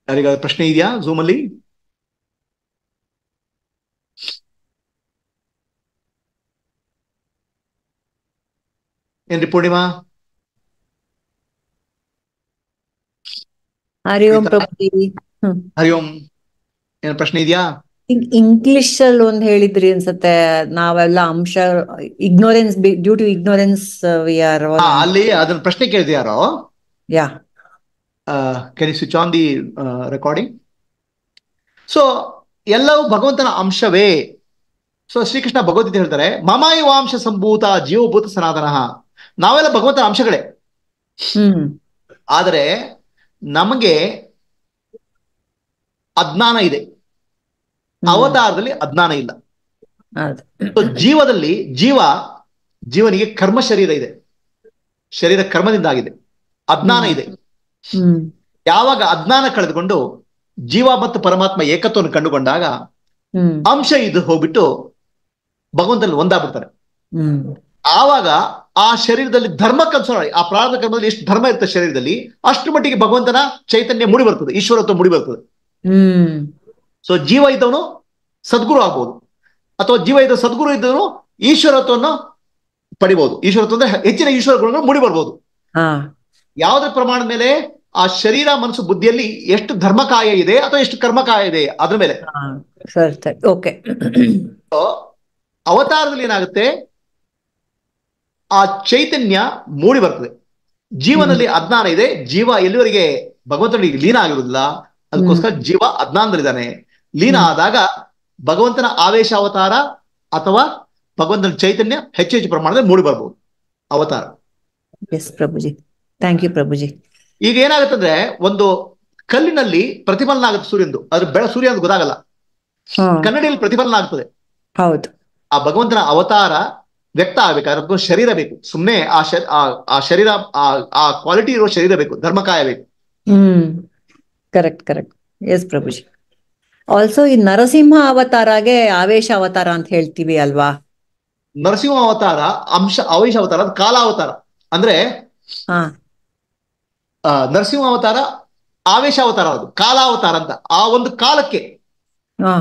ಯಾರಿಗಾದ್ರು ಪ್ರಶ್ನೆ ಇದೆಯಾ ಝೂಮ್ ಅಲ್ಲಿ? ಏನ್ರಿ ಪೂರ್ಣಿಮಾ? ಹರಿ ಓಂ ಶ್ವೇತಾ? ಪ್ರಭುಜಿ. ಹರಿ ಓಂ. ಏನ್ ಪ್ರಶ್ನೆ ಇದೆಯಾ? ಇಂಗ್ಲಿಷ್ ಅಲ್ಲಿ ಒಂದ್ ಹೇಳಿದ್ರಿ ಅನ್ಸತ್ತೆ, ನಾವೆಲ್ಲ ಅಂಶ ignorance, due to ignorance we are all. ಅಲ್ಲಿ ಅದನ್ನ ಪ್ರಶ್ನೆ ಕೇಳಿದೆ ಯಾರೋ. Yeah, can you switch on the recording? So ಎಲ್ಲವೂ ಭಗವಂತನ ಅಂಶವೇ. ಸೊ ಶ್ರೀಕೃಷ್ಣ ಭಗವದ್ಗೀತೆ ಹೇಳ್ತಾರೆ, ಮಮಾಯಿ ವಾಂಶ ಸಂಭೂತ ಜೀವಭೂತ ಸನಾತನ. ನಾವೆಲ್ಲ ಭಗವಂತನ ಅಂಶಗಳೇ. ಆದರೆ ನಮಗೆ ಅಜ್ಞಾನ ಇದೆ, ಅವತಾರದಲ್ಲಿ ಅಜ್ಞಾನ ಇಲ್ಲ. ಜೀವದಲ್ಲಿ ಜೀವನಿಗೆ ಕರ್ಮ ಶರೀರ ಇದೆ, ಶರೀರ ಕರ್ಮದಿಂದ ಆಗಿದೆ, ಅಜ್ಞಾನ ಇದೆ. ಯಾವಾಗ ಅಜ್ಞಾನ ಕಳೆದುಕೊಂಡು ಜೀವ ಮತ್ತು ಪರಮಾತ್ಮ ಏಕತ್ವವನ್ನು ಕಂಡುಕೊಂಡಾಗ ಅಂಶ ಇದು ಹೋಗ್ಬಿಟ್ಟು ಭಗವಂತನಲ್ಲಿ ಒಂದಾಗ್ಬಿಡ್ತಾರೆ. ಆವಾಗ ಆ ಶರೀರದಲ್ಲಿ ಧರ್ಮಕ್ಕನುಸಾರ, ಆ ಪ್ರಾರಬ್ಧ ಕರ್ಮದಲ್ಲಿ ಎಷ್ಟು ಧರ್ಮ ಇರುತ್ತೆ ಶರೀರದಲ್ಲಿ, ಅಷ್ಟು ಮಟ್ಟಿಗೆ ಭಗವಂತನ ಚೈತನ್ಯ ಮೂಡಿ ಬರ್ತದೆ, ಈಶ್ವರತ್ವ ಮೂಡಿ ಬರ್ತದೆ. ಸೊ ಜೀವ ಇದ್ದವನು ಸದ್ಗುರು ಆಗ್ಬೋದು, ಅಥವಾ ಜೀವ ಇದ್ದ ಸದ್ಗುರು ಇದ್ದವನು ಈಶ್ವರತ್ವವನ್ನು ಪಡಿಬಹುದು. ಈಶ್ವರತ್ವ ಅಂದ್ರೆ ಹೆಚ್ಚಿನ ಈಶ್ವರಗಳನ್ನು ಮೂಡಿ ಬರ್ಬೋದು. ಯಾವುದೇ ಪ್ರಮಾಣದ ಮೇಲೆ? ಆ ಶರೀರ ಮನಸ್ಸು ಬುದ್ಧಿಯಲ್ಲಿ ಎಷ್ಟು ಧರ್ಮಕಾಯ ಇದೆ ಅಥವಾ ಎಷ್ಟು ಕರ್ಮಕಾಯ ಇದೆ ಅದ್ರ ಮೇಲೆ. ಅವತಾರದಲ್ಲಿ ಏನಾಗುತ್ತೆ, ಆ ಚೈತನ್ಯ ಮೂಡಿ ಬರ್ತದೆ. ಜೀವನದಲ್ಲಿ ಅಜ್ಞಾನ ಇದೆ, ಜೀವ ಎಲ್ಲಿವರೆಗೆ ಭಗವಂತನಿಗೆ ಲೀನ ಆಗಿರುವುದಿಲ್ಲ, ಅದಕ್ಕೋಸ್ಕರ ಜೀವ ಅಜ್ಞಾನದಲ್ಲಿದ್ದಾನೆ. ಲೀನ ಆದಾಗ ಭಗವಂತನ ಆವೇಶ ಅವತಾರ ಅಥವಾ ಭಗವಂತನ ಚೈತನ್ಯ ಹೆಚ್ಚು ಹೆಚ್ಚು ಪ್ರಮಾಣದಲ್ಲಿ ಮೂಡಿ ಬರ್ಬೋದು ಅವತಾರ. Yes Prabhuji, thank you Prabhuji. ಈಗ ಏನಾಗುತ್ತಂದ್ರೆ, ಒಂದು ಕಲ್ಲಿನಲ್ಲಿ ಪ್ರತಿಫಲನ ಆಗುತ್ತೆ ಸೂರ್ಯಂದು, ಅದ್ರ ಸೂರ್ಯ ಅಂತ ಗೊತ್ತಾಗಲ್ಲ, ಕನ್ನಡಿಯಲ್ಲಿ ಪ್ರತಿಫಲನ ಆಗ್ತದೆ. ಹೌದು. ಆ ಭಗವಂತನ ಅವತಾರ ವ್ಯಕ್ತ ಆಗ್ಬೇಕಾದ್ರೆ ಶರೀರ ಬೇಕು. ಸುಮ್ಮನೆ ಆ ಶರೀರ, ಆ ಕ್ವಾಲಿಟಿ ಇರೋ ಶರೀರ ಬೇಕು, ಧರ್ಮಕಾಯ ಬೇಕು. Correct correct. ಎಸ್ ಪ್ರಭುಜಿ. ಆಲ್ಸೋ ಈ ನರಸಿಂಹ ಅವತಾರಗೆ ಆವೇಶ ಅವತಾರ ಅಂತ ಹೇಳ್ತೀವಿ ಅಲ್ವಾ? ನರಸಿಂಹ ಅವತಾರ ಆವೇಶ ಅವತಾರ, ಅದು ಕಾಲ ಅವತಾರ. ಅಂದ್ರೆ ನರಸಿಂಹ ಅವತಾರ ಆವೇಶ ಅವತಾರ, ಅದು ಕಾಲ ಅವತಾರ ಅಂತ. ಆ ಒಂದು ಕಾಲಕ್ಕೆ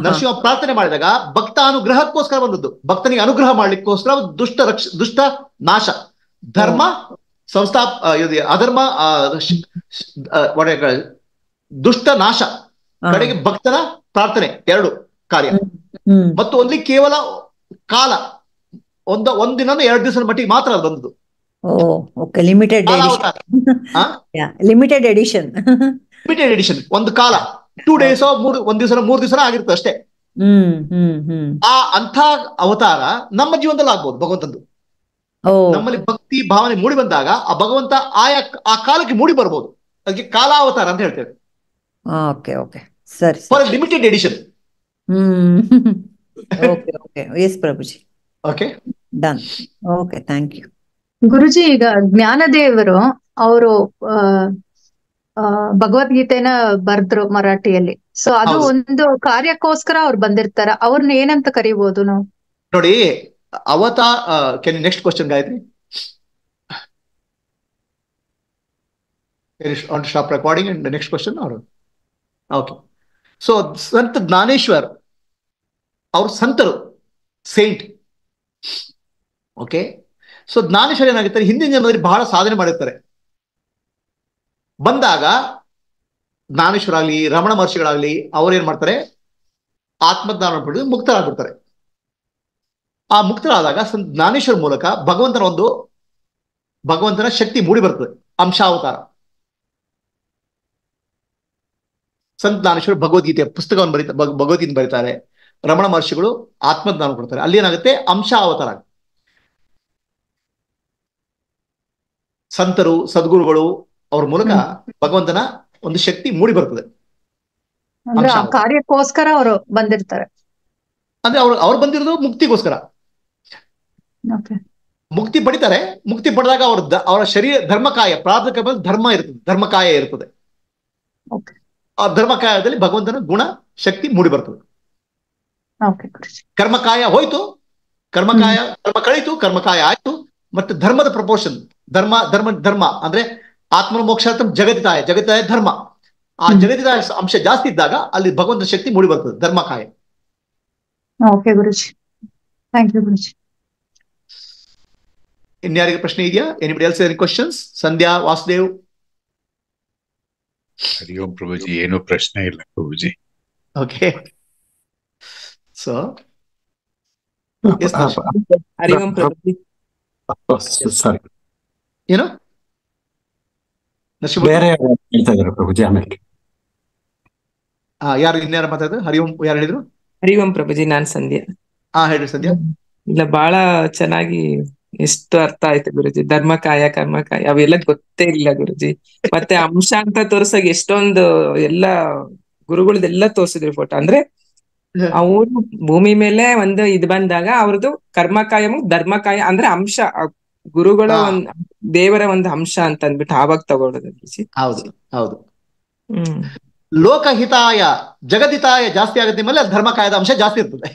ನರಸಿಂಹ ಪ್ರಾರ್ಥನೆ ಮಾಡಿದಾಗ ಭಕ್ತ ಅನುಗ್ರಹಕ್ಕೋಸ್ಕರ ಬಂದದ್ದು, ಭಕ್ತನಿಗೆ ಅನುಗ್ರಹ ಮಾಡ್ಲಿಕ್ಕೋಸ್ಕರ ದುಷ್ಟ ನಾಶ, ಧರ್ಮ ಅಧರ್ಮ, ದುಷ್ಟ ನಾಶ ಕಡೆಗೆ ಭಕ್ತನ ಪ್ರಾರ್ಥನೆ, ಎರಡು ಕಾರ್ಯ. ಮತ್ತು ಅಲ್ಲಿ ಕೇವಲ ಕಾಲ ಒಂದಿನ 2 ದಿವಸದ ಮಟ್ಟಿಗೆ ಮಾತ್ರ ಅದು ಬಂದದ್ದು. Limited edition. ಲಿಮಿಟೆಡ್ ಎಡಿಷನ್, ಒಂದು ಕಾಲ 2 days, 1 ದಿವಸ 3 ದಿವಸ ಆಗಿರುತ್ತೆ ಅಷ್ಟೇ. ಅಂಥ ಅವತಾರ ನಮ್ಮ ಜೀವನದಲ್ಲಿ ಆಗ್ಬೋದು ಭಗವಂತಂದು. ನಮ್ಮಲ್ಲಿ ಭಕ್ತಿ ಭಾವನೆ ಮೂಡಿ ಬಂದಾಗ ಆ ಭಗವಂತ ಆ ಕಾಲಕ್ಕೆ ಮೂಡಿ ಬರ್ಬೋದು. ಅದಕ್ಕೆ ಕಾಲಾವತಾರ ಅಂತ ಹೇಳ್ತೇವೆ. ಸರಿ, for limited edition. Yes Prabhuji. Okay, done. Okay, thank you Guruji. ಈಗ ಜ್ಞಾನದೇವರು ಅವರು ಭಗವದ್ಗೀತೆನ ಬರ್ದ್ರು ಮರಾಠಿಯಲ್ಲಿ. ಸೊ ಅದು ಒಂದು ಕಾರ್ಯಕ್ಕೋಸ್ಕರ ಅವ್ರು ಬಂದಿರ್ತಾರ, ಅವ್ರನ್ನ ಏನಂತ ಕರಿಬಹುದು ನಾವು? ನೋಡಿ, can you next question Gayatri? On to stop recording and the next question or okay. So ಸಂತ ಜ್ಞಾನೇಶ್ವರ್ ಅವ್ರ ಸಂತರು, ಸೇಂಟ್. ಓಕೆ, ಸೊ ಜ್ಞಾನೇಶ್ವರ್ ಏನಾಗಿರ್ತಾರೆ, ಹಿಂದಿನ ಜನ್ಮದಲ್ಲಿ ಬಹಳ ಸಾಧನೆ ಮಾಡಿರ್ತಾರೆ. ಬಂದಾಗ ಜ್ಞಾನೇಶ್ವರ ಆಗ್ಲಿ, ರಮಣ ಮಹರ್ಷಿಗಳಾಗ್ಲಿ, ಅವ್ರೇನ್ ಮಾಡ್ತಾರೆ, ಆತ್ಮಜ್ಞಾನ ಪಡೆದು ಮುಕ್ತರಾಗ್ಬಿಡ್ತಾರೆ. ಆ ಮುಕ್ತರಾದಾಗ ಸಂತ ಜ್ಞಾನೇಶ್ವರ ಮೂಲಕ ಭಗವಂತನ ಶಕ್ತಿ ಮೂಡಿ ಬರ್ತದೆ, ಅಂಶಾವತಾರ. ಸಂತ ಜ್ಞಾನೇಶ್ವರ ಭಗವದ್ಗೀತೆಯ ಪುಸ್ತಕವನ್ನು ಭಗವದ್ಗೀತೆ ಬರೀತಾರೆ. ರಮಣ ಮಹರ್ಷಿಗಳು ಆತ್ಮಜ್ಞಾನ ಕೊಡ್ತಾರೆ. ಅಲ್ಲಿ ಏನಾಗುತ್ತೆ, ಅಂಶಾವತಾರ. ಸಂತರು, ಸದ್ಗುರುಗಳು ಅವ್ರ ಮೂಲಕ ಭಗವಂತನ ಒಂದು ಶಕ್ತಿ ಮೂಡಿ ಬರ್ತದೆ. ಕಾರ್ಯಕ್ಕೋಸ್ಕರ ಅವರು ಬಂದಿರ್ತಾರೆ. ಅಂದ್ರೆ ಅವ್ರು ಬಂದಿರೋದು ಮುಕ್ತಿಗೋಸ್ಕರ. ಮುಕ್ತಿ ಪಡಿತಾರೆ. ಮುಕ್ತಿ ಪಡೆದಾಗ ಅವರ ಶರೀರ ಧರ್ಮಕಾಯ, ಪ್ರಾರಬ್ಧ ಧರ್ಮ ಇರ್ತದೆ, ಧರ್ಮಕಾಯ ಇರ್ತದೆ. ಆ ಧರ್ಮಕಾಯದಲ್ಲಿ ಭಗವಂತನ ಗುಣ ಶಕ್ತಿ ಮೂಡಿ ಬರ್ತದೆ. ಕರ್ಮಕಾಯ ಹೋಯ್ತು, ಕರ್ಮ ಕಳೀತು, ಕರ್ಮಕಾಯ ಆಯ್ತು. ಮತ್ತೆ ಧರ್ಮದ ಪ್ರಪೋರ್ಷನ್, ಧರ್ಮ ಅಂದ್ರೆ ಆತ್ಮ ಮೋಕ್ಷ ಜಗತ್ತಾಯ ಧರ್ಮ. ಆ ಜಗತ್ತಿನ ಅಂಶ ಜಾಸ್ತಿ ಇದ್ದಾಗ ಅಲ್ಲಿ ಭಗವಂತನ ಶಕ್ತಿ ಮೂಡಿ ಬರ್ತದೆ, ಧರ್ಮಕಾಯ. Okay Guruji, thank you Guruji. ಇನ್ಯಾರಿಗೆ ಪ್ರಶ್ನೆ ಇದೆಯಾ? Anybody else any questions? Sandhya, Vasudev? Hari Om Prabhuji, ಏನು ಪ್ರಶ್ನೆ ಇಲ್ಲ ಪ್ರಭುಜಿ. ಓಕೆ, ಸೊ ಹರಿ ಓಂ ಪ್ರಭುಜಿ. ಸಾರಿ, ಏನು ಬೇರೆ ಹೇಳ್ತಾ ಇದ್ದಾರೆ ಪ್ರಭುಜಿ. ಆಮೇಲೆ ಯಾರು ಇನ್ಯಾರು ಮಾತಾಡಿದ್ರು? ಹರಿ ಓಂ ಯಾರು ಹೇಳಿದ್ರು? ಹರಿ ಓಂ ಪ್ರಭುಜಿ, ನಾನ್ ಸಂಧ್ಯಾ. ಹೇಳ್ರಿ ಸಂಧ್ಯಾ. ಇಲ್ಲ, ಬಹಳ ಚೆನ್ನಾಗಿ ಎಷ್ಟು ಅರ್ಥ ಆಯ್ತು ಗುರುಜಿ. ಧರ್ಮಕಾಯ, ಕರ್ಮಕಾಯ ಅವೆಲ್ಲ ಗೊತ್ತೇ ಇಲ್ಲ ಗುರುಜಿ. ಮತ್ತೆ ಅಂಶ ಅಂತ ತೋರ್ಸಾಗ ಎಷ್ಟೊಂದು ಎಲ್ಲ ಗುರುಗಳದೆಲ್ಲ ತೋರ್ಸಿದ್ರು ಫೋಟೋ. ಅಂದ್ರೆ ಅವರು ಭೂಮಿ ಮೇಲೆ ಒಂದು ಇದು ಬಂದಾಗ ಅವ್ರದ್ದು ಕರ್ಮಕಾಯ ಧರ್ಮಕಾಯ ಅಂದ್ರೆ ಅಂಶ, ಗುರುಗಳ ಒಂದ್ ದೇವರ ಒಂದು ಅಂಶ ಅಂತ ಅಂದ್ಬಿಟ್ಟು ಆವಾಗ ತಗೊಳ್ಳೋದು ಗುರುಜಿ. ಹೌದು ಹೌದು. ಲೋಕಹಿತಾಯ ಜಗದಿತಾಯ ಜಾಸ್ತಿ ಆಗುತ್ತೆ ನಿಮ್ಮಲ್ಲಿ, ಅಲ್ಲಿ ಧರ್ಮಕಾಯದ ಅಂಶ ಜಾಸ್ತಿ ಇರ್ತದೆ.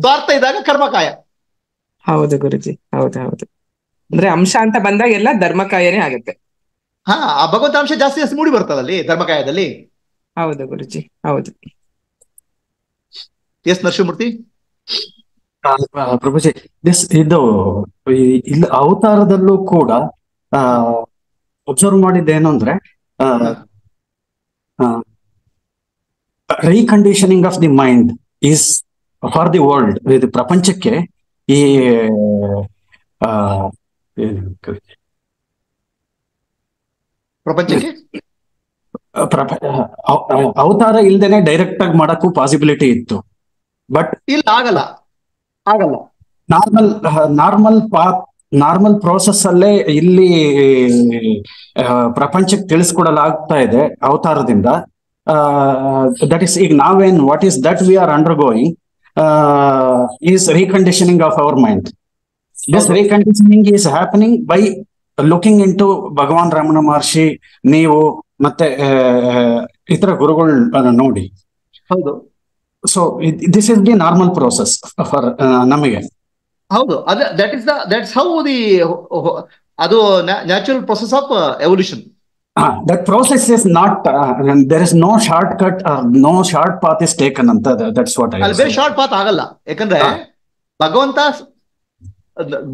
ಸ್ವಾರ್ಥ ಇದ್ದಾಗ ಕರ್ಮಕಾಯ. ಹೌದು ಗುರುಜಿ, ಹೌದು ಹೌದು. ಅಂದ್ರೆ ಅಂಶ ಅಂತ ಬಂದಾಗ ಎಲ್ಲ ಧರ್ಮಕಾಯನೇ ಆಗುತ್ತೆ. ಆ ಭಗವಂತ ಅಂಶ ಜಾಸ್ತಿ ಜಾಸ್ತಿ ಮೂಡಿ ಬರ್ತದಲ್ಲಿ ಧರ್ಮಕಾಯದಲ್ಲಿ. ಹೌದು ಗುರುಜಿ, ಹೌದು. ಎಸ್ ನರಸಿಂಹಮೂರ್ತಿ? ಪ್ರಭುಜಿ, ಇದು ಇಲ್ಲಿ ಅವತಾರದಲ್ಲೂ ಕೂಡ ಅಬ್ಸರ್ವ್ ಮಾಡಿದ್ದೇನು ಅಂದ್ರೆ reconditioning of the mind is for the world. ಇದು ಪ್ರಪಂಚಕ್ಕೆ ಈ ಪ್ರಪಂಚಕ್ಕೆ ಅವತಾರ ಇಲ್ದೇನೆ ಡೈರೆಕ್ಟ್ ಆಗಿ ಮಾಡಕ್ಕೂ ಪಾಸಿಬಿಲಿಟಿ ಇತ್ತು. ಬಟ್ ಇಲ್ಲ, ಆಗಲ್ಲ ಆಗಲ್ಲ. ನಾರ್ಮಲ್ ಪ್ರೋಸೆಸ್ ಅಲ್ಲೇ ಇಲ್ಲಿ ಪ್ರಪಂಚಕ್ಕೆ ತಿಳಿಸ್ಕೊಡಲಾಗ್ತಾ ಇದೆ ಅವತಾರದಿಂದ. ದಟ್ ಈಸ್ ಈಗ ನಾವೇನ್ what is that we are undergoing is reconditioning of our mind. This reconditioning is happening by looking into Bhagavan Ramana Maharshi, ನೀವು ಮತ್ತೆ ಇತರ ಗುರುಗಳು ನೋಡಿ. ಹೌದು. So this is the normal process for ನಮಗೆ. ಹೌದು, ದಟ್ಸ್ ಹೌ ದಿ ಅದು natural process of evolution. That process is not there is no shortcut or no short path is taken ಅಂತ. That's what I ಅಲ್ಲಿ ಬೇರೆ short path ಆಗಲ್ಲ. ಯಾಕಂದ್ರೆ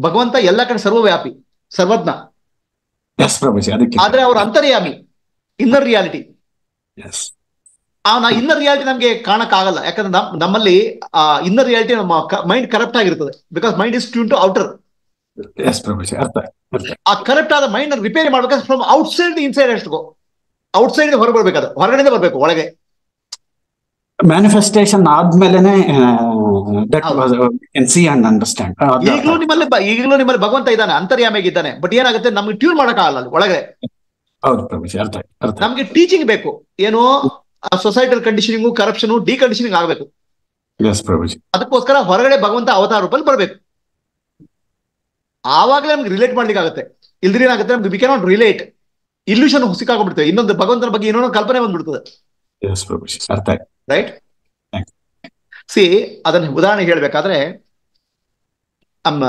ಭಗವಂತ ಎಲ್ಲ ಕಡೆ ಸರ್ವವ್ಯಾಪಿ, ಸರ್ವಜ್ಞ. ಎಸ್ ಪ್ರಭುಜಿ, ಅದಕ್ಕೆ ಆದ್ರೆ ಅವ್ರ ಅಂತರ್ಯಾಮಿ, ಇನ್ನರ್ ರಿಯಾಲಿಟಿ. ಇನ್ನರ್ ರಿಯಾಲಿಟಿ ನಮ್ಗೆ ಕಾಣಕ್ ಆಗಲ್ಲ. ಯಾಕಂದ್ರೆ ನಮ್ಮಲ್ಲಿ ಇನ್ನರ್ ರಿಯಾಲಿಟಿ ನಮ್ಮ ಮೈಂಡ್ ಕರಪ್ಟ್ ಆಗಿರ್ತದೆ. Because mind is tune to outer. ಆ ಕರೆಕ್ಟ್ ಆದ ಮೈಂಡ್ ರಿಪೇರಿ ಮಾಡ್ಬೇಕಾದ್ರೆ ಫ್ರಮ್ ಔಟ್ಸೈಡ್ ಇನ್ಸೈಡ್ ಅಷ್ಟು ಔಟ್ಸೈಡ್ ಹೊರಗೆ ಬರ್ಬೇಕಾದ್ರೆ ಹೊರಗಡೆಯಿಂದ ಬರ್ಬೇಕು ಒಳಗೆ. ಮ್ಯಾನಿಫೆಸ್ಟೇಷನ್ ಆದ್ಮೇಲೆನೆ ಅಂಡರ್ಸ್ಟ್ಯಾಂಡ್. ಈಗಲೂ ನಿಮ್ಮಲ್ಲಿ ಭಗವಂತ ಇದ್ದಾನೆ, ಅಂತರ್ಯಾಮಿಯಾಗಿದ್ದಾನೆ. ಬಟ್ ಏನಾಗುತ್ತೆ, ನಮ್ಗೆ ಟ್ಯೂನ್ ಮಾಡಕ್ಕಾಗಲ್ಲ ಅಲ್ಲಿ ಒಳಗಡೆ. ಹೌದು ಪ್ರಭುಜಿ, ನಮ್ಗೆ ಟೀಚಿಂಗ್ ಬೇಕು. ಏನು ಸೊಸೈಟಲ್ ಕಂಡೀಷನಿಂಗು, ಕರಪ್ಷನ್, ಡಿಕಂಡೀಷನಿಂಗ್ ಆಗಬೇಕು. ಅದಕ್ಕೋಸ್ಕರ ಹೊರಗಡೆ ಭಗವಂತ ಅವತಾರ ರೂಪದಲ್ಲಿ ಬರಬೇಕು. ಆವಾಗಲೇ ನಮ್ಗೆ ರಿಲೇಟ್ ಮಾಡ್ಲಿಕ್ಕೆ ಆಗುತ್ತೆ. ಇಲ್ದ್ರಿ ಏನಾಗುತ್ತೆ, ನಮ್ಗೆ ವಿ ಕ್ಯಾನಾಟ್ ರಿಲೇಟ್. ಇಲ್ಯೂಷನ್ ಸಿಕ್ಕಾಕೊಂಡ್ಬಿಡ್ತೇವೆ. ಇನ್ನೊಂದು ಭಗವಂತನ ಬಗ್ಗೆ ಇನ್ನೊಂದು ಕಲ್ಪನೆ ಬಂದ್ಬಿಡ್ತದೆ. ರೈಟ್? ಸಿ, ಅದನ್ನ ಉದಾಹರಣೆ ಹೇಳ್ಬೇಕಾದ್ರೆ ನಮ್ಮ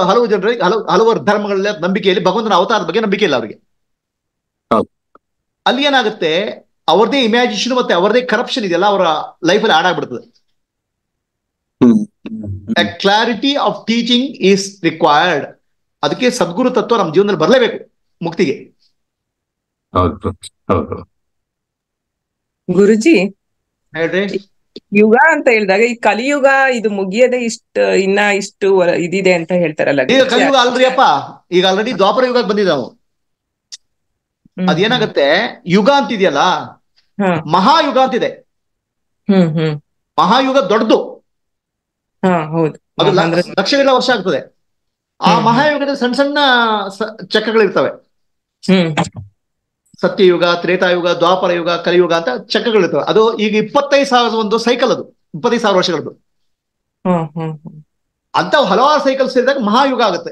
ಹಲವು ಜನರಿಗೆ ಹಲವಾರು ಧರ್ಮಗಳ ನಂಬಿಕೆಯಲ್ಲಿ ಭಗವಂತನ ಅವತಾರದ ಬಗ್ಗೆ ನಂಬಿಕೆ ಇಲ್ಲ ಅವರಿಗೆ. ಅಲ್ಲಿ ಏನಾಗುತ್ತೆ, ಅವ್ರದೇ ಇಮ್ಯಾಜಿನೇಷನ್ ಮತ್ತೆ ಅವ್ರದೇ ಕರಪ್ಷನ್ ಇದೆಯಲ್ಲ ಅವರ ಲೈಫಲ್ಲಿ ಆಡ್ ಆಗ್ಬಿಡ್ತದೆ. Clarity of teaching is required. ಅದಕ್ಕೆ ಸದ್ಗುರು ತತ್ವ ನಮ್ಮ ಜೀವನದಲ್ಲಿ ಬರಲೇಬೇಕು ಮುಕ್ತಿಗೆ. ಗುರುಜಿ ಹೇಳ್ರಿ. ಯುಗ ಅಂತ ಹೇಳಿದಾಗ ಈ ಕಲಿಯುಗ ಇದು ಮುಗಿಯದೆ ಇನ್ನ ಇಷ್ಟು ಇದಿದೆ ಅಂತ ಹೇಳ್ತಾರಲ್ಲ. ಈಗ ಕಲಿಯುಗ ಅಲ್ರಿ ಅಪ್ಪ, ಈಗ ಆಲ್ರೆಡಿ ದ್ವಾಪರ ಯುಗಕ್ಕೆ ಬಂದಿದೆ ನಾವು. ಅದೇನಾಗತ್ತೆ, ಯುಗ ಅಂತಿದೆಯಲ್ಲ, ಮಹಾಯುಗ ಅಂತಿದೆ. ಮಹಾಯುಗ ದೊಡ್ಡದು, ಅದು ಲಕ್ಷಗಳ ವರ್ಷ ಆಗ್ತದೆ. ಆ ಮಹಾಯುಗದ ಸಣ್ಣ ಸಣ್ಣ ಚಕ್ರಗಳಿರ್ತವೆ. ಸತ್ಯಯುಗ, ತ್ರೇತಾಯುಗ, ದ್ವಾಪರ ಯುಗ, ಕಲಿಯುಗ ಅಂತ ಚಕ್ರಗಳಿರ್ತವೆ. ಅದು ಈಗ 25,000 ಒಂದು ಸೈಕಲ್, ಅದು 25,000 ವರ್ಷಗಳದ್ದು. ಅಂತ ಹಲವಾರು ಸೈಕಲ್ ಸೇರಿದಾಗ ಮಹಾಯುಗ ಆಗುತ್ತೆ.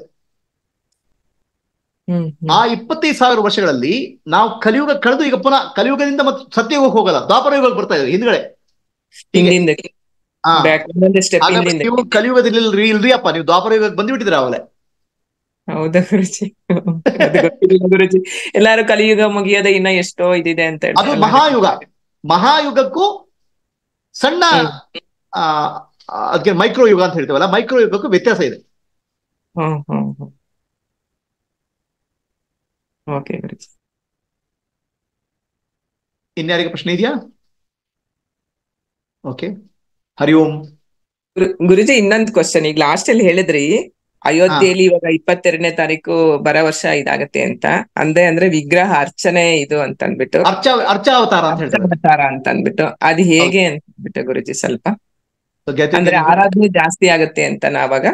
ಆ 25,000 ವರ್ಷಗಳಲ್ಲಿ ನಾವು ಕಲಿಯುಗ ಕಳೆದು ಈಗ ಪುನಃ ಕಲಿಯುಗದಿಂದ ಮತ್ತೆ ಸತ್ಯಯುಗಕ್ಕೆ ಹೋಗಲ್ಲ, ದ್ವಾಪರ ಯುಗಕ್ಕೆ ಬರ್ತಾ ಇದ್ದೀವಿ ಹಿಂದ್ಗಡೆ. ಹಿಂದೆ ನೀವು ಕಲಿಯುಗದಲ್ಲಿ ಇಲ್ರಿ ಅಪ್ಪ, ನೀವು ದ್ವಾಪರ ಯುಗಕ್ಕೆ ಬಂದ್ಬಿಟ್ಟಿದ್ರೆ ಆವಾಗಲೇ. ಹೌದಾ ಗುರುಜಿ? ಅದು ಗೊತ್ತಿಲ್ಲ ಗುರುಜಿ. ಎಲ್ಲಾರು ಕಲಿಯುಗ ಮುಗಿಯೋದೇ ಇನ್ನ ಎಷ್ಟೋ ಇದಿದೆ ಅಂತ ಅದು ಹೇಳ್ತಾರಲ್ಲ. ಮಹಾಯುಗ. ಮಹಾಯುಗಕ್ಕೂ ಸಣ್ಣ ಆ ಅದಕ್ಕೆ ಮೈಕ್ರೋ ಯುಗ ಅಂತ ಹೇಳ್ತೇವಲ್ಲ, ಮೈಕ್ರೋ ಯುಗಕ್ಕೂ ವ್ಯತ್ಯಾಸ ಇದೆ. ಓಕೆ ಗುರುಜಿ. ಇನ್ಯಾರಿಗೆ ಪ್ರಶ್ನೆ ಇದೆಯಾ? ಓಕೆ, ಹರಿ ಓಂ. ಗುರುಜಿ ಇನ್ನೊಂದು ಕ್ವಶನ್. ಈಗ ಲಾಸ್ಟ್ ಅಲ್ಲಿ ಹೇಳಿದ್ರಿ ಅಯೋಧ್ಯೆಯಲ್ಲಿ ಇವಾಗ 22ನೇ ತಾರೀಕು ಬರೋ ವರ್ಷ ಇದಾಗತ್ತೆ ಅಂತ ಅಂದ್ರೆ ವಿಗ್ರಹ ಅರ್ಚನೆ ಇದು ಅಂತ ಅಂದ್ಬಿಟ್ಟು ಅರ್ಚಾವತಾರ ಅಂತ ಹೇಳ್ತಾರೆ. ಅರ್ಚಾವತಾರ ಅಂತ ಅಂದ್ಬಿಟ್ಟು ಅದು ಹೇಗೆ ಅಂತ ಅಂದ್ಬಿಟ್ಟು ಗುರುಜಿ ಸ್ವಲ್ಪ ಅಂದ್ರೆ ಆರಾಧನೆ ಜಾಸ್ತಿ ಆಗತ್ತೆ ಅಂತ ನಾವಾಗ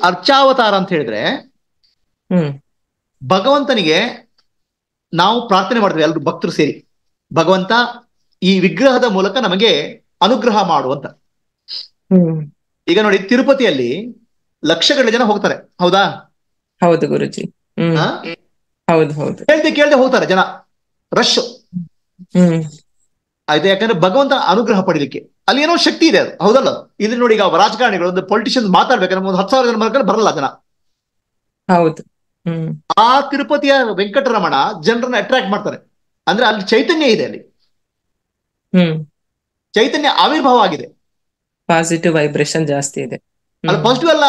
ಅರ್ಚಾವತಾರ ಅಂತ ಹೇಳಿದ್ರೆ ಭಗವಂತನಿಗೆ ನಾವು ಪ್ರಾರ್ಥನೆ ಮಾಡ್ತೀವಿ ಎಲ್ಲರೂ ಭಕ್ತರು ಸೇರಿ, ಭಗವಂತ ಈ ವಿಗ್ರಹದ ಮೂಲಕ ನಮಗೆ ಅನುಗ್ರಹ ಮಾಡುವಂತ. ಈಗ ನೋಡಿ, ತಿರುಪತಿಯಲ್ಲಿ ಲಕ್ಷಗಟ್ಟಲೆ ಜನ ಹೋಗ್ತಾರೆ, ಹೌದಾ? ಹೌದು ಗುರುಜಿ. ಹೌದು ಹೌದು. ಕೇಳ್ದೆ ಹೋಗ್ತಾರೆ ಜನ, ರಶ್. ಆಯ್ತು, ಯಾಕಂದ್ರೆ ಭಗವಂತ ಅನುಗ್ರಹ ಪಡಿಲಿಕ್ಕೆ ಅಲ್ಲಿ ಏನೋ ಶಕ್ತಿ ಇದೆ, ಅದು ಹೌದಲ್ಲ? ಇಲ್ಲಿ ನೋಡಿ, ಈಗ ರಾಜಕಾರಣಿಗಳು, ಒಂದು ಪೊಲಿಟಿಷಿಯನ್ಸ್ ಮಾತಾಡ್ಬೇಕಂದ್ರೆ ಒಂದು 10,000 ಜನ ಮರ್ಕೊಂಡು ಬರಲ್ಲ ಜನ. ಹೌದು. ಆ ತಿರುಪತಿಯ ವೆಂಕಟರಮಣ ಜನರನ್ನ ಅಟ್ರಾಕ್ಟ್ ಮಾಡ್ತಾರೆ. ಅಂದ್ರೆ ಅಲ್ಲಿ ಚೈತನ್ಯ ಇದೆ, ಅಲ್ಲಿ ಚೈತನ್ಯ ಆವಿರ್ಭಾವ ಆಗಿದೆ, ಪಾಸಿಟಿವ್ ವೈಬ್ರೇಷನ್ ಜಾಸ್ತಿ ಇದೆ. ಅಲ್ಲಿ ಪಾಸಿಟಿವ್ ಅಲ್ಲ,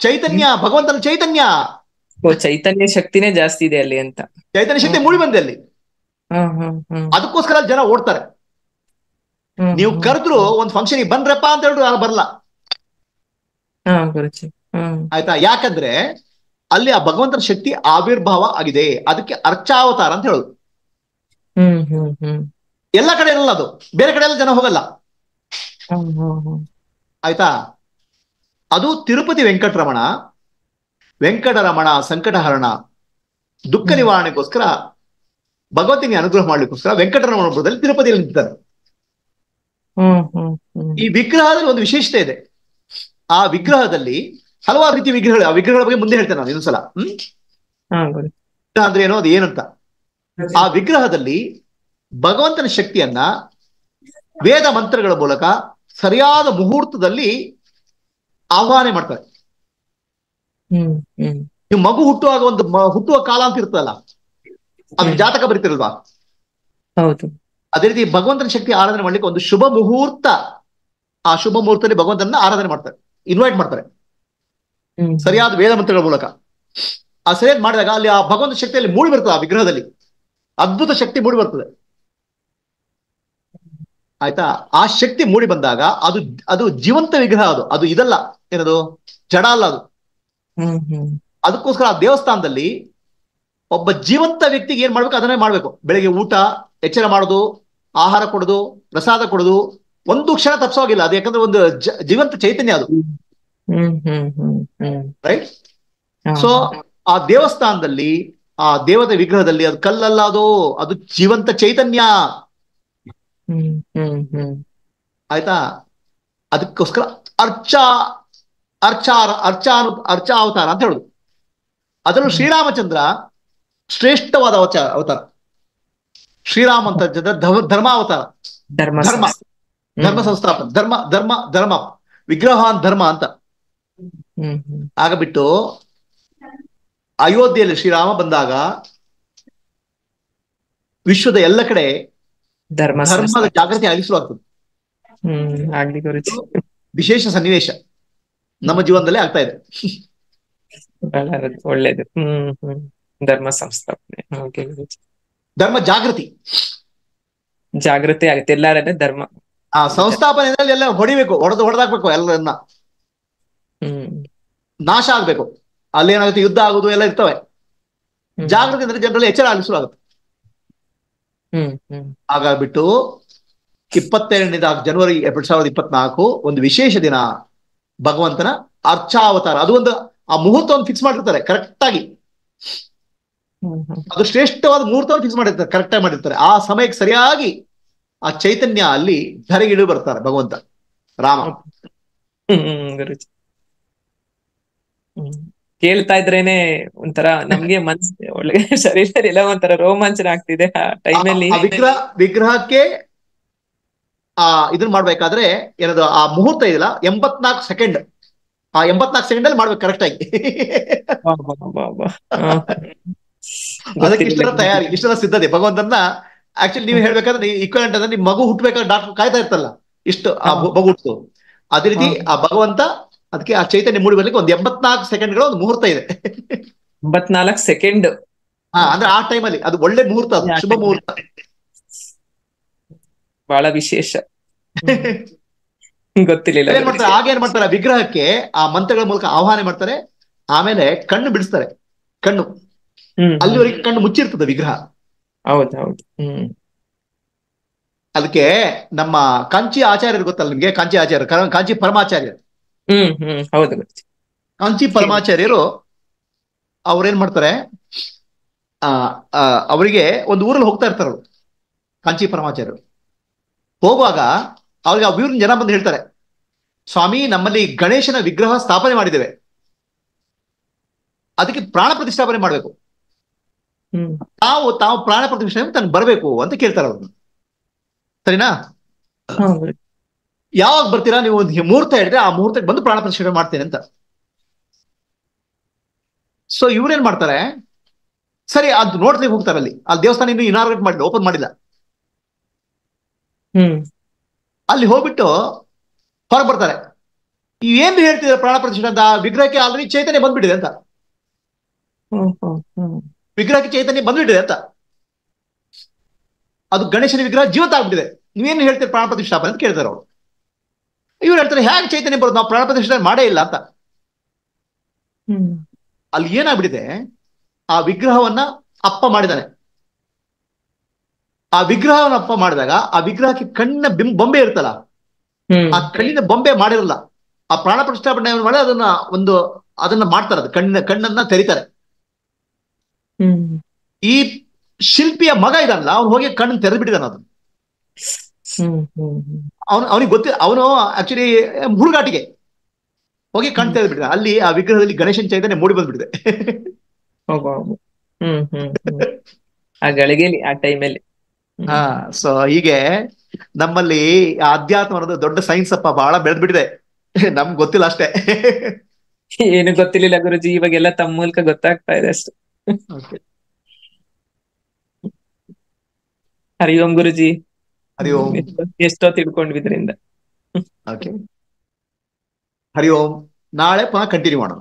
ಚೈತನ್ಯ, ಭಗವಂತನ ಚೈತನ್ಯ, ಚೈತನ್ಯ ಶಕ್ತಿನೇ ಜಾಸ್ತಿ ಇದೆ ಅಲ್ಲಿ ಅಂತ. ಚೈತನ್ಯ ಶಕ್ತಿ ಮೂಡಿ ಬಂದೆ ಅಲ್ಲಿ. ಅದಕ್ಕೋಸ್ಕರ ಅಲ್ಲಿ ಜನ ಓಡ್ತಾರೆ. ನೀವು ಕರೆದ್ರು ಒಂದು ಫಂಕ್ಷನ್ ಬನ್ರಪ್ಪ ಅಂತ ಹೇಳಿದ್ರು ಯಾರು ಬರಲ್ಲ. ಆಯ್ತಾ? ಯಾಕಂದ್ರೆ ಅಲ್ಲಿ ಆ ಭಗವಂತನ ಶಕ್ತಿ ಆವಿರ್ಭಾವ ಆಗಿದೆ. ಅದಕ್ಕೆ ಅರ್ಚಾವತಾರ ಅಂತ ಹೇಳುದು. ಎಲ್ಲ ಕಡೆ ಇರಲ್ಲ ಅದು, ಬೇರೆ ಕಡೆ ಎಲ್ಲ ಜನ ಹೋಗಲ್ಲ. ಆಯ್ತಾ? ಅದು ತಿರುಪತಿ ವೆಂಕಟರಮಣ ಸಂಕಟಹರಣ, ದುಃಖ ನಿವಾರಣೆಗೋಸ್ಕರ, ಭಗವಂತನಿಗೆ ಅನುಗ್ರಹ ಮಾಡ್ಲಿಕ್ಕೋಸ್ಕರ ವೆಂಕಟರಮಣಪುರದಲ್ಲಿ ತಿರುಪತಿಯಲ್ಲಿ ನಿಂತಿದ್ದಾರೆ. ಈ ವಿಗ್ರಹದಲ್ಲಿ ಒಂದು ವಿಶೇಷತೆ ಇದೆ. ಆ ವಿಗ್ರಹದಲ್ಲಿ ಹಲವಾರು ರೀತಿಯ ವಿಗ್ರಹಗಳು, ಆ ವಿಗ್ರಹಗಳ ಬಗ್ಗೆ ಮುಂದೆ ಹೇಳ್ತೇನೆ ನಾನು ಇನ್ನೊಂದ್ಸಲ. ಅಂದ್ರೆ ಏನೋ, ಅದು ಏನಂತ. ಆ ವಿಗ್ರಹದಲ್ಲಿ ಭಗವಂತನ ಶಕ್ತಿಯನ್ನ ವೇದ ಮಂತ್ರಗಳ ಮೂಲಕ ಸರಿಯಾದ ಮುಹೂರ್ತದಲ್ಲಿ ಆಹ್ವಾನ ಮಾಡ್ತಾರೆ. ನೀವು ಮಗು ಹುಟ್ಟುವಾಗ ಒಂದು ಹುಟ್ಟುವ ಕಾಲ ಅಂತ ಇರ್ತದಲ್ಲ, ಅದು ಜಾತಕ ಬರೀತಿರಲ್ವಾ? ಹೌದು. ಅದೇ ರೀತಿ ಭಗವಂತನ ಶಕ್ತಿ ಆರಾಧನೆ ಮಾಡ್ಲಿಕ್ಕೆ ಒಂದು ಶುಭ ಮುಹೂರ್ತ, ಆ ಶುಭ ಮುಹೂರ್ತದಲ್ಲಿ ಭಗವಂತನ ಆರಾಧನೆ ಮಾಡ್ತಾರೆ, ಇನ್ವೈಟ್ ಮಾಡ್ತಾರೆ ಸರಿಯಾದ ವೇದ ಮಂತ್ರಗಳ ಮೂಲಕ. ಆ ಸರಿಯಾಗಿ ಮಾಡಿದಾಗ ಅಲ್ಲಿ ಆ ಭಗವಂತ ಶಕ್ತಿಯಲ್ಲಿ ಮೂಡಿ ಬರ್ತದೆ, ಆ ವಿಗ್ರಹದಲ್ಲಿ ಅದ್ಭುತ ಶಕ್ತಿ ಮೂಡಿ ಬರ್ತದೆ. ಆಯ್ತಾ? ಆ ಶಕ್ತಿ ಮೂಡಿ ಬಂದಾಗ ಅದು ಜೀವಂತ ವಿಗ್ರಹ, ಅದು ಇದಲ್ಲ, ಏನದು ಜಡ ಅಲ್ಲ ಅದು. ಅದಕ್ಕೋಸ್ಕರ ಆ ದೇವಸ್ಥಾನದಲ್ಲಿ ಒಬ್ಬ ಜೀವಂತ ವ್ಯಕ್ತಿಗೆ ಏನ್ ಮಾಡ್ಬೇಕು ಅದನ್ನೇ ಮಾಡ್ಬೇಕು. ಬೆಳಿಗ್ಗೆ ಊಟ, ಎಚ್ಚರ ಮಾಡೋದು, ಆಹಾರ ಕೊಡೋದು, ಪ್ರಸಾದ ಕೊಡೋದು, ಒಂದು ಕ್ಷಣ ತಪ್ಪಿಸೋಗಿಲ್ಲ. ಅದು ಯಾಕಂದ್ರೆ ಒಂದು ಜೀವಂತ ಚೈತನ್ಯ ಅದು, ರೈಟ್? ಸೊ ಆ ದೇವಸ್ಥಾನದಲ್ಲಿ, ಆ ದೇವತೆ ವಿಗ್ರಹದಲ್ಲಿ, ಅದು ಕಲ್ಲಲ್ಲ, ಅದು ಜೀವಂತ ಚೈತನ್ಯ. ಆಯ್ತಾ? ಅದಕ್ಕೋಸ್ಕರ ಅರ್ಚಾವತಾರ ಅಂತ ಹೇಳುದು. ಅದರಲ್ಲೂ ಶ್ರೀರಾಮಚಂದ್ರ ಶ್ರೇಷ್ಠವಾದ ಅವತಾರ. ಶ್ರೀರಾಮ ಅಂತ ಧರ್ಮಾವತಾರ, ಧರ್ಮ ಸಂಸ್ಥಾಪನ, ಧರ್ಮ ವಿಗ್ರಹ ಧರ್ಮ ಅಂತ ಆಗಬಿಟ್ಟು ಅಯೋಧ್ಯೆಯಲ್ಲಿ ಶ್ರೀರಾಮ ಬಂದಾಗ ವಿಶ್ವದ ಎಲ್ಲ ಕಡೆ ಧರ್ಮದ ಜಾಗೃತಿ ಆಗಿಸುವಾಗ್ತದೆ. ವಿಶೇಷ ಸನ್ನಿವೇಶ ನಮ್ಮ ಜೀವನದಲ್ಲೇ ಆಗ್ತಾ ಇದೆ. ಒಳ್ಳೇದು. ಧರ್ಮ ಸಂಸ್ಥಾಪನೆ, ಧರ್ಮ ಜಾಗೃತಿ ಆಗುತ್ತೆ ಎಲ್ಲಾರಲ್ಲೇ. ಧರ್ಮ ಸಂಸ್ಥಾಪನೆ ಎಲ್ಲ ಹೊಡಿಬೇಕು, ಹೊಡೆದಾಕ್ಬೇಕು, ಎಲ್ಲರನ್ನ ನಾಶ ಆಗ್ಬೇಕು. ಅಲ್ಲೇನಾಗುತ್ತೆ, ಯುದ್ಧ ಆಗುದು ಎಲ್ಲ ಇರ್ತವೆ. ಜಾಗೃತಿ ಅಂದ್ರೆ ಜನರಲ್ಲಿ ಎಚ್ಚರ ಆಗಿಸುವಾಗುತ್ತೆ. ಹಾಗಾಗ್ಬಿಟ್ಟು 22ನೇ ಜನವರಿ 2024 ಒಂದು ವಿಶೇಷ ದಿನ, ಭಗವಂತನ ಅರ್ಚಾವತಾರ. ಅದು ಒಂದು ಆ ಮುಹೂರ್ತವನ್ನು ಫಿಕ್ಸ್ ಮಾಡಿರ್ತಾರೆ ಕರೆಕ್ಟ್ ಆಗಿ. ಅದು ಶ್ರೇಷ್ಠವಾದ ಮುಹೂರ್ತವನ್ನು ಫಿಕ್ಸ್ ಮಾಡಿರ್ತಾರೆ, ಕರೆಕ್ಟ್ ಆಗಿ ಮಾಡಿರ್ತಾರೆ. ಆ ಸಮಯಕ್ಕೆ ಸರಿಯಾಗಿ ಆ ಚೈತನ್ಯ ಅಲ್ಲಿ ಧರೆಗಿಳಿ ಬರ್ತಾರೆ ಭಗವಂತ ರಾಮ. ಕೇಳ್ತಾ ಇದ್ರೇನೆ ಒಂಥರ ನಮ್ಗೆ ಮನ್ಸು ಒಳಗೆ ಶರೀರ ಎಲ್ಲ ಒಂಥರ ರೋಮಾಂಚನ ಆಗ್ತಿದೆ ಆ ಟೈಮಲ್ಲಿ. ವಿಗ್ರಹಕ್ಕೆ ಇದನ್ನ ಮಾಡ್ಬೇಕಾದ್ರೆ ಏನದು, ಆ ಮುಹೂರ್ತ ಇದೆಯಲ್ಲ, 84 ಸೆಕೆಂಡ್ ಆ 84 ಸೆಕೆಂಡ್ ಅಲ್ಲಿ ಮಾಡ್ಬೇಕು ಕರೆಕ್ಟ್ ಆಗಿ. ವಾ, ವಾ, ವಾ, ವಾ. ಹ. ಅದಕ್ಕೆ ಗೊತ್ತಿರ್ಲಿಲ್ಲ ಇಷ್ಟೆಲ್ಲ ಗುರೂಜಿ. ತಯಾರಿ, ಇಷ್ಟೆಲ್ಲ ಸಿದ್ಧತೆ ಭಗವಂತನ. ಆಕ್ಚುಲಿ ನೀವು ಹೇಳ್ಬೇಕಾದ್ರೆ ಈಕ್ವಲೆಂಟ್ ಅಂದ್ರೆ ನಿಮ್ ಮಗು ಹುಟ್ಟಬೇಕಾದ್ರೆ ಡಾಕ್ಟರ್ ಕಾಯ್ತಾ ಇರ್ತಲ್ಲ, ಇಷ್ಟು ಆ ಹ. ಮಗು ಹುಟ್ಟು, ಅದೇ ರೀತಿ ಹ. ಆ ಭಗವಂತ ಅದಕ್ಕೆ ಆ ಚೈತನ್ಯ ಮೂಡಿ ಬರ್ಲಿಕ್ಕೆ ಒಂದು 84 ಸೆಕೆಂಡ್ಗಳ ಒಂದು ಮುಹೂರ್ತ ಇದೆ. 84 ಸೆಕೆಂಡ್. ಅಂದ್ರೆ ಆ ಟೈಮಲ್ಲಿ ಅದು ಒಳ್ಳೆ ಮುಹೂರ್ತ, ಅದು ಶುಭ ಮುಹೂರ್ತ. ಬಹಳ ವಿಶೇಷ. ಗೊತ್ತಿರ್ಲಿಲ್ಲ ಏನ್ ಮಾಡ್ತಾರೆ, ಗುರೂಜಿ. ಆಗೇನ್ ಮಾಡ್ತಾರೆ, ಆ ವಿಗ್ರಹಕ್ಕೆ ಆ ಮಂತ್ರಗಳ ಮೂಲಕ ಆಹ್ವಾನ ಮಾಡ್ತಾರೆ. ಆಮೇಲೆ ಕಣ್ಣು ಬಿಡಿಸ್ತಾರೆ. ಕಣ್ಣು ಅಲ್ಲಿವರೆಗೆ ಕಣ್ಣು ಮುಚ್ಚಿರ್ತದೆ ವಿಗ್ರಹ. ಹೌದೌದು. ಅದಕ್ಕೆ ನಮ್ಮ ಕಾಂಚಿ ಆಚಾರ್ಯರು ಗೊತ್ತಲ್ಲ ನಿಮ್ಗೆ, ಕಾಂಚಿ ಆಚಾರ್ಯ, ಕಾಂಚಿ ಪರಮಾಚಾರ್ಯ. ಹೌದು ಗುರೂಜಿ. ಕಾಂಚಿ ಪರಮಾಚಾರ್ಯರು ಅವ್ರೇನ್ ಮಾಡ್ತಾರೆ, ಆ ಅವರಿಗೆ ಒಂದು ಊರಲ್ಲಿ ಹೋಗ್ತಾ ಇರ್ತಾರೆ ಅವರು, ಕಾಂಚಿ ಪರಮಾಚಾರ್ಯರು. ಹೋಗುವಾಗ ಅವ್ರಿಗೆ ಆ ಊರಿನ ಜನ ಬಂದು ಹೇಳ್ತಾರೆ, ಸ್ವಾಮಿ ನಮ್ಮಲ್ಲಿ ಗಣೇಶನ ವಿಗ್ರಹ ಸ್ಥಾಪನೆ ಮಾಡಿದ್ದೇವೆ, ಅದಕ್ಕೆ ಪ್ರಾಣ ಪ್ರತಿಷ್ಠಾಪನೆ ಮಾಡಬೇಕು, ತಾವು ಪ್ರಾಣ ಪ್ರತಿಷ್ಠಾಪನೆ ತನಗೆ ಬರಬೇಕು ಅಂತ ಕೇಳ್ತಾರೆ ಅವ್ರನ್ನ. ಸರಿನಾ? ಯಾವಾಗ ಬರ್ತೀರಾ ನೀವು, ಒಂದು ಮುಹೂರ್ತ ಹೇಳಿದ್ರೆ ಆ ಮುಹೂರ್ತಕ್ಕೆ ಬಂದು ಪ್ರಾಣ ಪ್ರತಿಷ್ಠಾಪನೆ ಮಾಡ್ತೇನೆ ಅಂತ. ಸೊ ಇವ್ರೇನ್ ಮಾಡ್ತಾರೆ, ಸರಿ ಅದು ನೋಡ್ಲಿಕ್ಕೆ ಹೋಗ್ತಾರೆ. ಅಲ್ಲಿ ದೇವಸ್ಥಾನ ಇನ್ನು ಇನಾಗ್ರೇಟ್ ಮಾಡಿಲ್ಲ, ಓಪನ್ ಮಾಡಿಲ್ಲ. ಅಲ್ಲಿ ಹೋಗ್ಬಿಟ್ಟು ಹೊರಗೆ ಬರ್ತಾರೆ. ಏನ್ ಹೇಳ್ತಿದ್ದಾರೆ ಪ್ರಾಣ ಪ್ರತಿಷ್ಠೆ ಅಂತ, ವಿಗ್ರಹಕ್ಕೆ ಆಲ್ರೆಡಿ ಚೈತನ್ಯ ಬಂದ್ಬಿಟ್ಟಿದೆ ಅಂತ, ವಿಗ್ರಹಕ್ಕೆ ಚೈತನ್ಯ ಬಂದ್ಬಿಟ್ಟಿದೆ ಅಂತ, ಅದು ಗಣೇಶನ ವಿಗ್ರಹ ಜೀವಂತ ಆಗ್ಬಿಟ್ಟಿದೆ, ನೀವೇನು ಹೇಳ್ತೀರಿ ಪ್ರಾಣ ಪ್ರತಿಷ್ಠಾಪನೆ ಅಂತ ಕೇಳ್ತಾರೆ ಅವರು. ಇವ್ರು ಹೇಳ್ತಾರೆ, ಹೇಗೆ ಚೈತನ್ಯ ಬರೋದು, ನಾವು ಪ್ರಾಣ ಪ್ರತಿಷ್ಠಾಪನೆ ಮಾಡೇ ಇಲ್ಲ ಅಂತ. ಅಲ್ಲಿ ಏನಾಗ್ಬಿಟ್ಟಿದೆ, ಆ ವಿಗ್ರಹವನ್ನ ಅಪ್ಪ ಮಾಡಿದಾನೆ. ಆ ವಿಗ್ರಹವನ್ನ ಅಪ್ಪ ಮಾಡಿದಾಗ ಆ ವಿಗ್ರಹಕ್ಕೆ ಕಣ್ಣಿನ ಬೊಂಬೆ ಇರ್ತಲ್ಲ, ಆ ಕಣ್ಣಿನ ಬೊಂಬೆ ಮಾಡಿರಲ್ಲ. ಆ ಪ್ರಾಣ ಪ್ರತಿಷ್ಠಾಪನೆ ಮಾಡಿ ಅದನ್ನ ಮಾಡ್ತಾರೆ, ಅದು ಕಣ್ಣನ್ನ ತೆರಿತಾರೆ. ಈ ಶಿಲ್ಪಿಯ ಮಗ ಇದಾನಲ್ಲ, ಅವ್ನು ಹೋಗಿ ಕಣ್ಣನ್ನು ತೆರೆದು ಬಿಟ್ಟಿದ್ದಾನ. ಅದು ಅವನಿಗೆ ಗೊತ್ತಿಲ್ಲ, ಅವನು ಆಕ್ಚುಲಿ ಹುಡುಗಾಟಿಗೆ ಹೋಗಿ ಕಣ್ಣು ತೆರೆದು ಬಿಟ್ಟಿದ್ದಾನೆ. ಅಲ್ಲಿ ಆ ವಿಗ್ರಹದಲ್ಲಿ ಗಣೇಶನ ಚೈತನ್ಯ ಮೂಡಿ ಬಂದ್ಬಿಟ್ಟಿದೆ. ಆ ಗಳಿಗೆಲಿ, ಆ ಟೈಮಲ್ಲಿ. ಸೊ ಹೀಗೆ ನಮ್ಮಲ್ಲಿ ಅಧ್ಯಾತ್ಮ ಅನ್ನೋದು ದೊಡ್ಡ ಸೈನ್ಸ್ ಅಪ್ಪ, ಬಹಳ ಬೆಳೆದ್ಬಿಟ್ಟಿದೆ, ನಮ್ಗೆ ಗೊತ್ತಿಲ್ಲ ಅಷ್ಟೇ. ಏನು ಗೊತ್ತಿರ್ಲಿಲ್ಲ ಗುರುಜಿ, ಇವಾಗೆಲ್ಲ ತಮ್ಮ ಮೂಲಕ ಗೊತ್ತಾಗ್ತಾ ಇದೆ ಅಷ್ಟೇ. ಹರಿ ಓಂ ಗುರುಜಿ. ಹರಿ ಓಂ. ಎಷ್ಟೋ ತಿಳ್ಕೊಂಡ್ವಿ ಇದರಿಂದ. ಹರಿ ಓಂ. ನಾಳೆ ಪುನಃ ಕಂಟಿನ್ಯೂ ಮಾಡೋಣ.